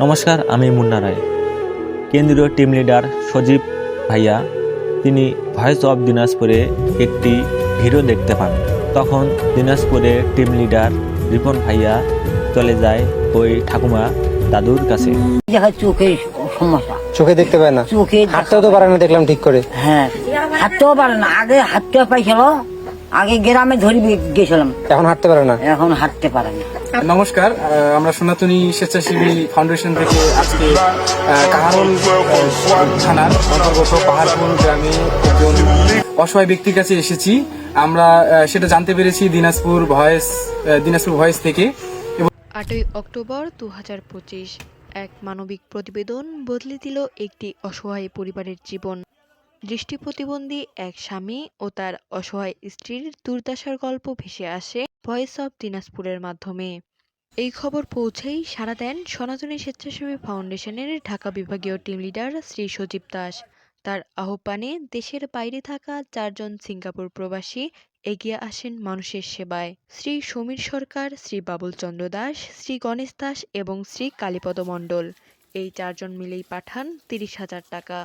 নমস্কার, আমি মুন্না রায়। কেন্দ্রীয় টিম লিডার সজীব ভাইয়া তিনি ভয়েস অফ দিনাজপুরে একটি ভিডিও দেখতে পান। তখন দিনাজপুরে টিম লিডার রিপন ভাইয়া চলে যায় ওই ঠাকুমা দাদুর কাছে। চোখের সমস্যা, চোখে দেখতে পায় না, চোখে হাঁটতেও তো পারে না দেখলাম ঠিক করে। হ্যাঁ, হাঁটতেও পারে না। আগে হাঁটতে পাইছিল, আগে গ্রামে ধরে গেছিলাম, এখন হাঁটতে পারে না। এখন হাঁটতে পারে না। নমস্কার, আমরা সনাতনী স্বেচ্ছাসেবী ফাউন্ডেশন থেকে আজকে কাহারোল থানার অন্তর্গত পাহাড়পুর গ্রামে একজন অসহায় ব্যক্তির কাছে এসেছি। আমরা সেটা জানতে পেরেছি দিনাজপুর ভয়েস থেকে। 8ই অক্টোবর 2025 এক মানবিক প্রতিবেদন বদলে দিল একটি অসহায় পরিবারের জীবন। দৃষ্টি প্রতিবন্ধী এক স্বামী ও তার অসহায় স্ত্রীর দুর্দশার গল্প ভেসে আসে ভয়েস অব দিনাজপুরের মাধ্যমে। এই খবর পৌঁছেই সাড়া দেন সনাতনী স্বেচ্ছাসেবী ফাউন্ডেশনের ঢাকা বিভাগীয় টিম লিডার শ্রী সজীব দাস। তার আহ্বানে দেশের বাইরে থাকা 4 জন সিঙ্গাপুর প্রবাসী এগিয়ে আসেন মানুষের সেবায়। শ্রী সমীর সরকার, শ্রী বাবুল চন্দ্র দাস, শ্রী গণেশ দাস এবং শ্রী কালীপদ মণ্ডল, এই 4 জন মিলেই পাঠান 30,000 টাকা।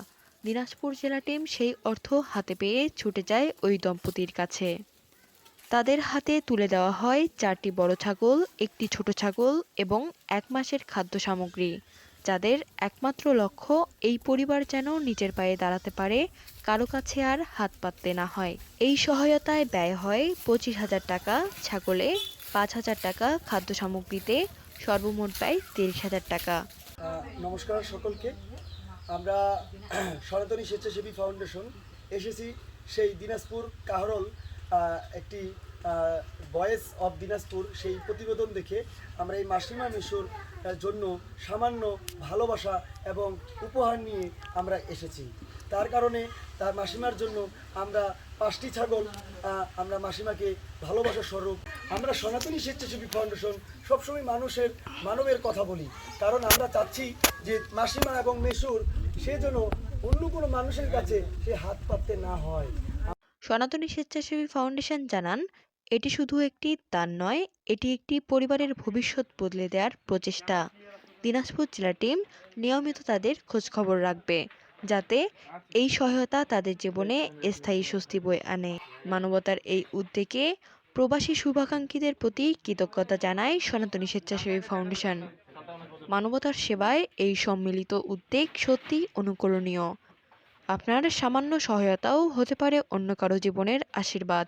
দিনাজপুর জেলা টিম সেই অর্থ হাতে পেয়ে ছুটে যায় ওই দম্পতির কাছে। তাদের হাতে তুলে দেওয়া হয় 4টি বড় ছাগল, একটি ছোট ছাগল এবং 1 মাসের খাদ্য সামগ্রী, যাদের একমাত্র লক্ষ্য এই পরিবার যেন নিজের পায়ে দাঁড়াতে পারে, কারো কাছে আর হাত পাততে না হয়। এই সহায়তায় ব্যয় হয় 25,000 টাকা ছাগলে, 5,000 টাকা খাদ্য সামগ্রীতে, সর্বমোট ব্যয় 30,000 টাকা। নমস্কার সকলকে। আমরা সনাতনী স্বেচ্ছাসেবী ফাউন্ডেশন এসেছি সেই দিনাজপুর কাহরোল একটি ভয়েস অফ দিনাজপুর সেই প্রতিবেদন দেখে আমরা এই মাসিমা মিশুর জন্য সামান্য ভালোবাসা এবং উপহার নিয়ে আমরা এসেছি। তার কারণে তার মাসিমার জন্য আমরা 5টি ছাগল আমরা মাসিমাকে ভালোবাসার স্বরূপ। আমরা সনাতনী স্বেচ্ছাসেবী ফাউন্ডেশন সবসময় মানবের কথা বলি, কারণ আমরা চাচ্ছি যে মাসিমা এবং মেসুর সে যেন অন্য কোনো মানুষের কাছে সে হাত পাততে না হয়। সনাতনী স্বেচ্ছাসেবী ফাউন্ডেশন জানান, এটি শুধু একটি দান নয়, এটি একটি পরিবারের ভবিষ্যৎ বদলে দেওয়ার প্রচেষ্টা। দিনাজপুর জেলা টিম নিয়মিত তাদের খোঁজখবর রাখবে, যাতে এই সহায়তা তাদের জীবনে স্থায়ী স্বস্তি বয়ে আনে। মানবতার এই উদ্যোগে প্রবাসী শুভাকাঙ্ক্ষীদের প্রতি কৃতজ্ঞতা জানায় সনাতনী স্বেচ্ছাসেবী ফাউন্ডেশন। মানবতার সেবায় এই সম্মিলিত উদ্যোগ সত্যি অনুকরণীয়। আপনার সামান্য সহায়তাও হতে পারে অন্য কারো জীবনের আশীর্বাদ।